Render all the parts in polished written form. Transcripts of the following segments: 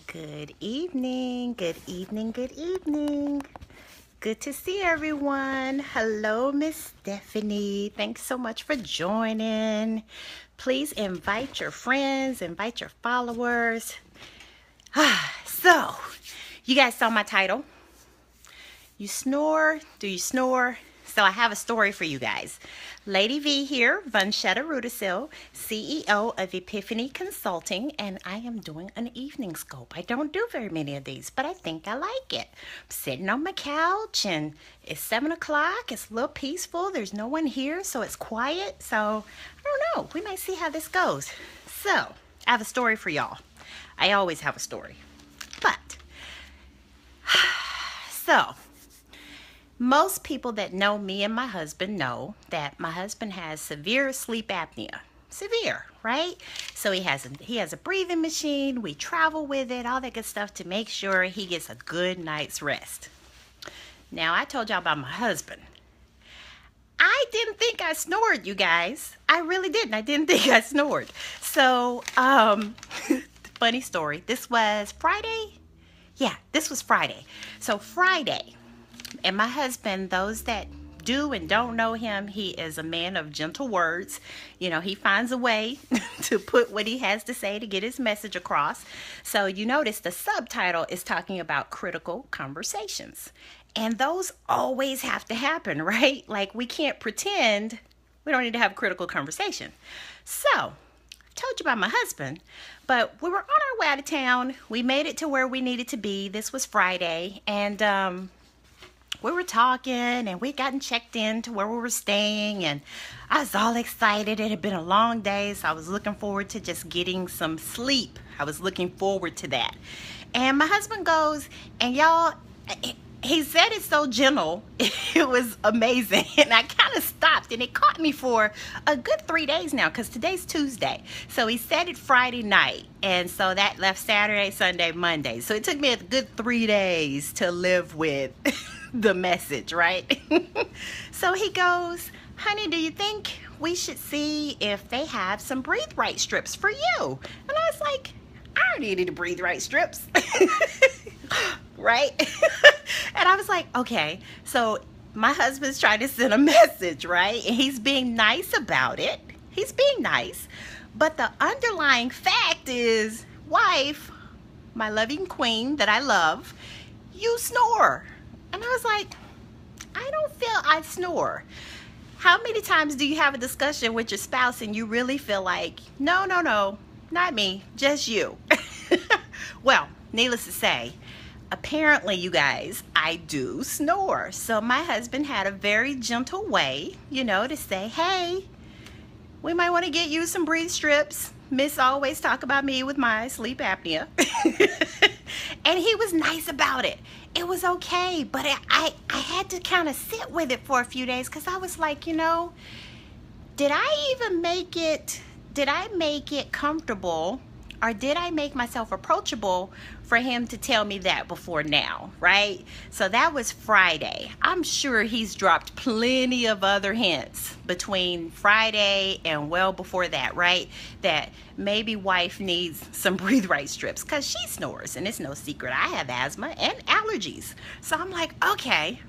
Good evening, good evening, good evening. Good to see everyone. Hello, Miss Stephanie. Thanks so much for joining. Please invite your friends, invite your followers. So, you guys saw my title. You snore? Do you snore? So I have a story for you guys. Lady V here, Vanchetta Rudisil, CEO of Epiphany Consulting, and I am doing an evening scope. I don't do very many of these, but I think I like it. I'm sitting on my couch and it's 7 o'clock. It's a little peaceful. There's no one here, so it's quiet. So I don't know. We might see how this goes. So I have a story for y'all. I always have a story. But, so most people that know me and my husband know that my husband has severe sleep apnea. Severe, right? So he has a breathing machine. We travel with it, all that good stuff to make sure he gets a good night's rest. Now, I told y'all about my husband. I didn't think I snored, you guys. I really didn't. I didn't think I snored. So, funny story. This was Friday? Yeah, this was Friday. So Friday. And my husband, those that do and don't know him, he is a man of gentle words. You know, he finds a way to put what he has to say to get his message across. So you notice the subtitle is talking about critical conversations. And those always have to happen, right? Like we can't pretend we don't need to have a critical conversation. So I told you about my husband, but we were on our way out of town. We made it to where we needed to be. This was Friday. And we were talking and we gotten checked in to where we were staying, and I was all excited. It had been a long day, so I was looking forward to just getting some sleep. I was looking forward to that. And my husband goes, and y'all, he said it so gentle. It was amazing. And I kind of stopped, and it caught me for a good 3 days now, because today's Tuesday. So he said it Friday night, and so that left Saturday, Sunday, Monday. So it took me a good 3 days to live with the message, right? So he goes, honey, do you think we should see if they have some breathe right strips for you? And I was like, I already needed the breathe right strips. Right? And I was like, okay. So my husband's trying to send a message, right? And he's being nice about it. He's being nice. But the underlying fact is, wife, my loving queen that I love, you snore. And I was like, I don't feel I snore. How many times do you have a discussion with your spouse and you really feel like, no, not me, just you? Well, needless to say, apparently, you guys, I do snore. So my husband had a very gentle way, to say, hey, we might want to get you some breathe strips. Miss always talk about me with my sleep apnea. And he was nice about it. It was okay, but I had to kind of sit with it for a few days, because I was like, did I make it comfortable, or did I make myself approachable for him to tell me that before now, right? So that was Friday. I'm sure he's dropped plenty of other hints between Friday and well before that, right? That maybe wife needs some breathe right strips, because she snores, and it's no secret I have asthma and allergies. So I'm like, okay,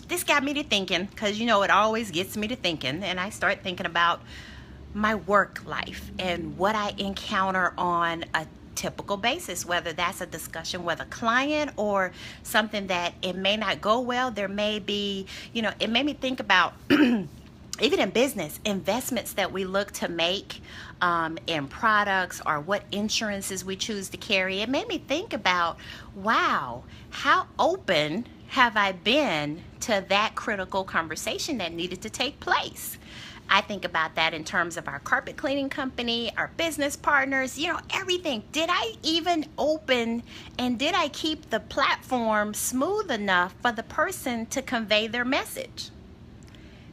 this got me to thinking, because it always gets me to thinking, and I start thinking about my work life and what I encounter on a typical basis, whether that's a discussion with a client or something that it may not go well. There may be, it made me think about even in business, investments that we look to make in products, or what insurances we choose to carry. It made me think about, wow, how open have I been to that critical conversation that needed to take place? I think about that in terms of our carpet cleaning company, our business partners, everything. Did I even open, and did I keep the platform smooth enough for the person to convey their message?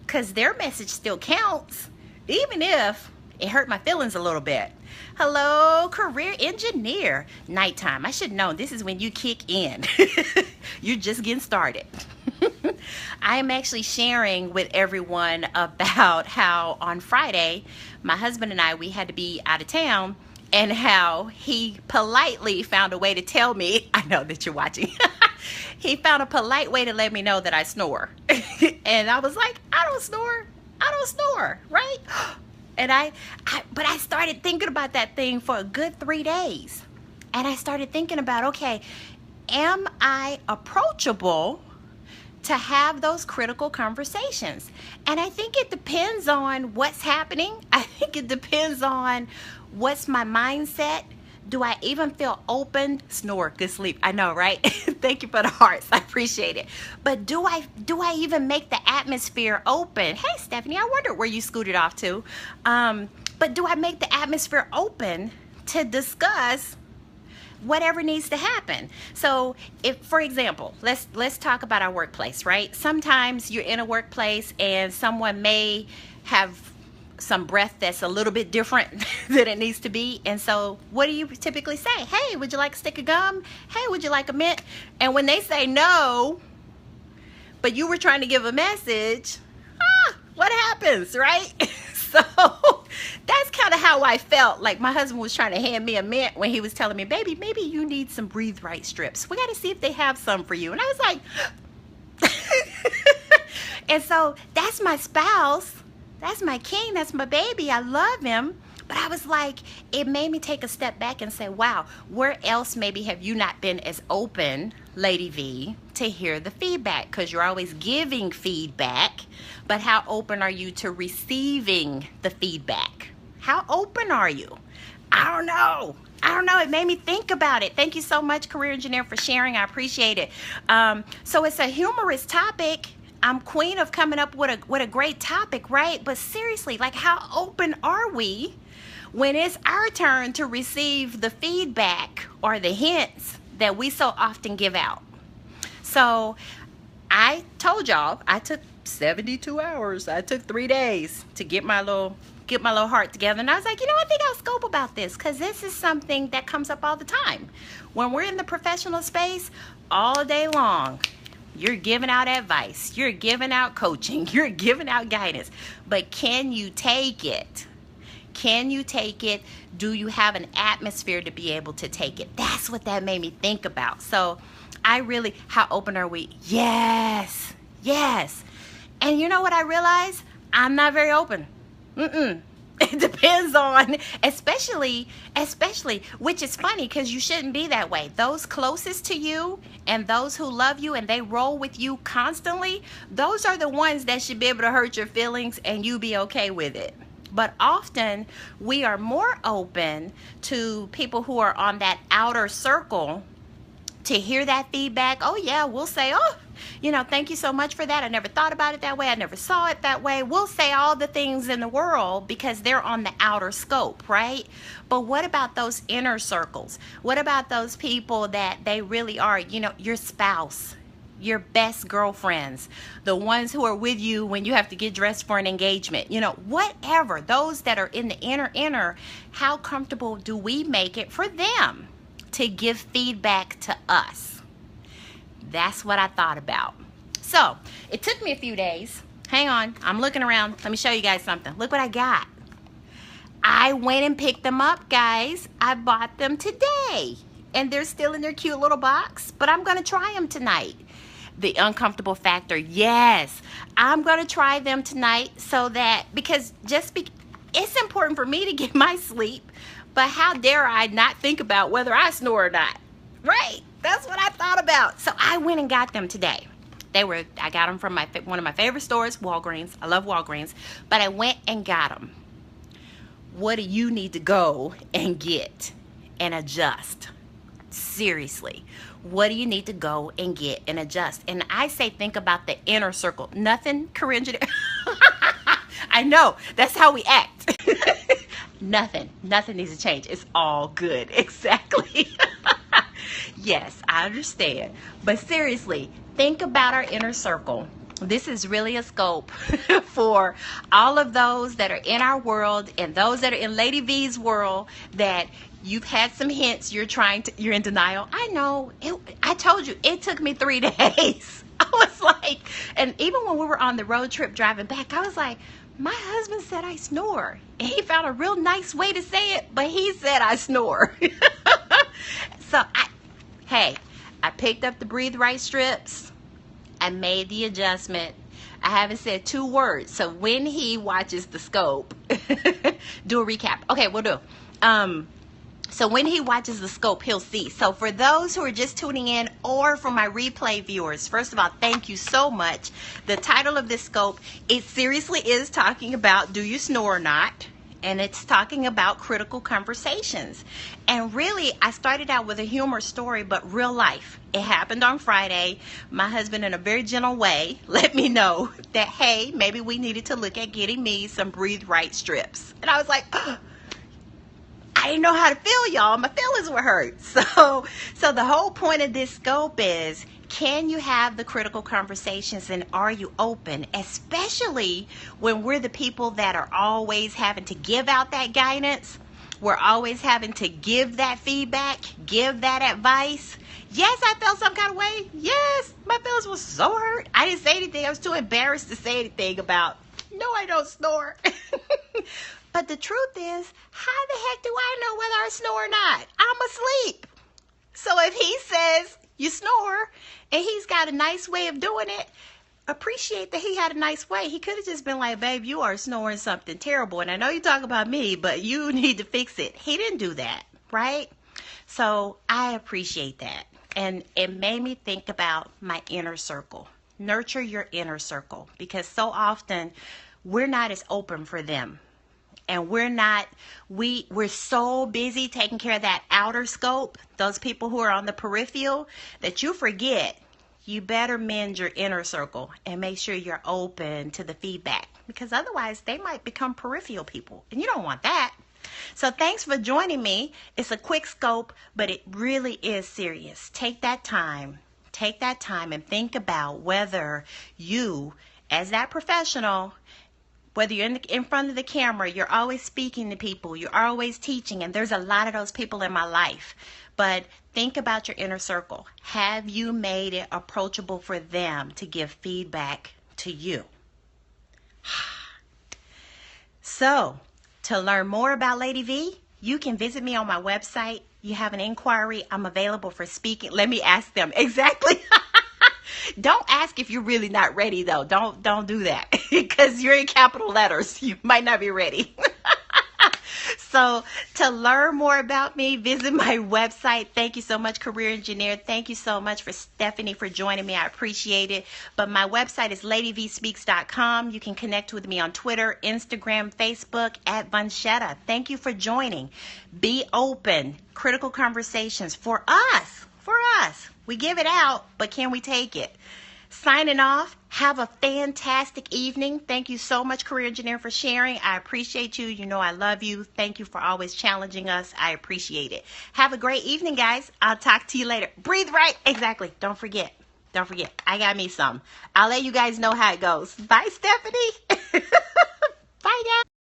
Because their message still counts, even if it hurt my feelings a little bit. Hello, career engineer. Nighttime. I should know this is when you kick in. You're just getting started. I am actually sharing with everyone about how on Friday, my husband and I, we had to be out of town, and how he politely found a way to tell me, I know that you're watching, he found a polite way to let me know that I snore. And I was like, I don't snore. I don't snore, right? And but I started thinking about that thing for a good 3 days. And I started thinking about, okay, am I approachable to have those critical conversations? And I think it depends on what's happening. I think it depends on what's my mindset. Do I even feel open? Snore, good sleep. I know, right? Thank you for the hearts. I appreciate it. But do I even make the atmosphere open? Hey, Stephanie, I wondered where you scooted off to. But do I make the atmosphere open to discuss whatever needs to happen? So if, for example, let's talk about our workplace, right? Sometimes you're in a workplace and someone may have some breath that's a little bit different than it needs to be. And so what do you typically say? Hey, would you like a stick of gum? Hey, would you like a mint? And when they say no, but you were trying to give a message, what happens, right? So that's kind of how I felt. Like my husband was trying to hand me a mint when he was telling me, baby, maybe you need some Breathe Right strips. We got to see if they have some for you. And I was like, and so that's my spouse. That's my king. That's my baby. I love him. But I was like, it made me take a step back and say, wow, where else maybe have you not been as open, Lady V, to hear the feedback? Because you're always giving feedback, but how open are you to receiving the feedback? How open are you? I don't know. It made me think about it. Thank you so much, Career Engineer, for sharing. I appreciate it. So it's a humorous topic. I'm queen of coming up with a great topic, right? But seriously, like, how open are we when it's our turn to receive the feedback or the hints that we so often give out? So I told y'all I took 72 hours. I took 3 days to get my little heart together. And I was like, I think I'll scope about this, because this is something that comes up all the time. When we're in the professional space all day long, you're giving out advice, you're giving out coaching, you're giving out guidance, but can you take it? Can you take it? Do you have an atmosphere to be able to take it? That's what that made me think about. So how open are we? Yes. And you know what I realized? I'm not very open. It depends on, especially, which is funny because you shouldn't be that way. Those closest to you and those who love you and they roll with you constantly, those are the ones that should be able to hurt your feelings and you be okay with it. But often we are more open to people who are on that outer circle to hear that feedback. Oh yeah, we'll say, thank you so much for that. I never thought about it that way. I never saw it that way. We'll say all the things in the world because they're on the outer scope, right? But what about those inner circles? What about those people that they really are, your spouse, your best girlfriends, the ones who are with you when you have to get dressed for an engagement, whatever, those that are in the inner, how comfortable do we make it for them to give feedback to us? That's what I thought about. So it took me a few days. Hang on, I'm looking around. Let me show you guys something. Look what I got. I went and picked them up, guys. I bought them today and they're still in their cute little box, but I'm gonna try them tonight. The uncomfortable factor, yes, I'm gonna try them tonight, because it's important for me to get my sleep. But how dare I not think about whether I snore or not, right? That's what I thought about. So I went and got them today. I got them from one of my favorite stores, Walgreens. I love Walgreens, but I went and got them. What do you need to go and get and adjust? Seriously, what do you need to go and get and adjust? And I say, think about the inner circle. Nothing, Corinne. I know, that's how we act. Nothing needs to change. It's all good. Exactly. Yes, I understand. But seriously, think about our inner circle. This is really a scope for all of those that are in our world and those that are in Lady V's world that you've had some hints, you're in denial. I know. I told you, it took me 3 days. I was like, and even when we were on the road trip driving back, I was like, My husband said I snore. And he found a real nice way to say it, but he said I snore. So, I picked up the Breathe Right strips. I made the adjustment. I haven't said 2 words. So when he watches the scope, do a recap. Okay, we'll do. So when he watches the scope, he'll see. So for those who are just tuning in, or for my replay viewers, first of all, thank you so much. The title of this scope, it seriously is talking about, do you snore or not? And it's talking about critical conversations. And really, I started out with a humor story, but real life. It happened on Friday. My husband, in a very gentle way, let me know that, hey, maybe we needed to look at getting me some Breathe Right strips. And I was like, oh, I didn't know how to feel, y'all. My feelings were hurt. So the whole point of this scope is, can you have the critical conversations, and are you open? Especially when we're the people that are always having to give out that guidance. We're always having to give that feedback, give that advice. Yes, I felt some kind of way. Yes, my feelings were so hurt. I didn't say anything. I was too embarrassed to say anything about, no, I don't snore. But the truth is, how the heck do I know whether I snore or not? I'm asleep. So if he says you snore and he's got a nice way of doing it, appreciate that he had a nice way. He could have just been like, babe, you are snoring something terrible. And I know you talk about me, but you need to fix it. He didn't do that, right? So I appreciate that. And it made me think about my inner circle. Nurture your inner circle, because so often we're not as open for them. And we're so busy taking care of that outer scope, those people who are on the peripheral, that you forget you better mend your inner circle and make sure you're open to the feedback, because otherwise they might become peripheral people, and you don't want that. So thanks for joining me. It's a quick scope, but it really is serious. Take that time and think about whether you, as that professional, whether you're in front of the camera, you're always speaking to people, you're always teaching, and there's a lot of those people in my life. But think about your inner circle. Have you made it approachable for them to give feedback to you? So, to learn more about Lady V, you can visit me on my website. You have an inquiry, I'm available for speaking. Let me ask them. Exactly. Don't ask if you're really not ready, though. Don't do that, because you're in capital letters. You might not be ready. So to learn more about me, visit my website. Thank you so much, Career Engineer. Thank you so much for Stephanie for joining me. I appreciate it. But my website is ladyvspeaks.com. You can connect with me on Twitter, Instagram, Facebook at Vanchetta. Thank you for joining. Be open. Critical conversations for us. We give it out, but can we take it? Signing off. Have a fantastic evening. Thank you so much, Career Engineer, for sharing. I appreciate you. You know I love you. Thank you for always challenging us. I appreciate it. Have a great evening, guys. I'll talk to you later. Breathe right. Exactly. Don't forget. I got me some. I'll let you guys know how it goes. Bye, Stephanie. Bye, guys.